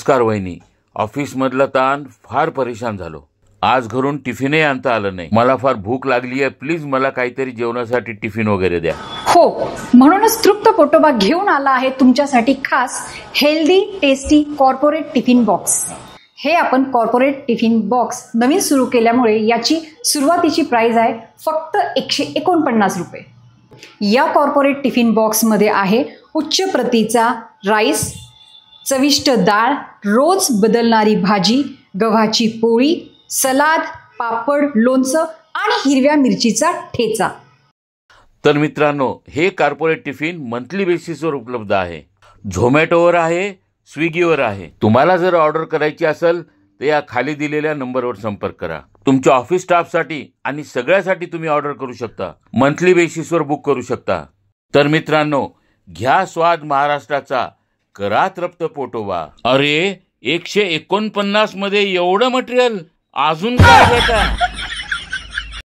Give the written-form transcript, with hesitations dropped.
नमस्कार वहिनी, ऑफिस मधला ताण फार परेशान झालो. आज घरून टिफिनही आणता आलं नाही. मला फार भूक लागली आहे. प्लीज मला काहीतरी जेवणासाठी टिफिन वगैरे द्या. हो, म्हणूनच तृप्त पोटोबा घेऊन आला आहे तुमच्यासाठी खास healthy tasty corporate tiffin box. हे आपण कॉर्पोरेट टिफिन बॉक्स नवीन सुरू केल्यामुळे याची सुरुवातीची प्राइस आहे फक्त 149 रुपये. या कॉर्पोरेट टिफिन बॉक्समध्ये आहे उच्च प्रतीचा राईस, चविष्ट डाळ, रोज बदलणारी भाजी, गव्हाची पोळी, सलाद, पापड, लोणचं आणि हिरव्या मिरचीचा ठेचा. तर मित्रांनो, हे कॉर्पोरेट टिफिन मंथली बेसिसवर उपलब्ध आहे. झोमॅटोवर आहे, स्विगीवर आहे. तुम्हाला जर ऑर्डर करायची असेल तर या खाली दिलेल्या नंबरवर संपर्क करा. तुमच्या ऑफिस स्टाफसाठी आणि सगळ्यासाठी तुम्ही ऑर्डर करू शकता. मंथली बेसिसवर बुक करू शकता. तर मित्रांनो, घ्या स्वाद महाराष्ट्राचा, करा तृप्त पोटोबा. अरे 149 मध्ये एवढं मटेरियल, अजून काय घेता?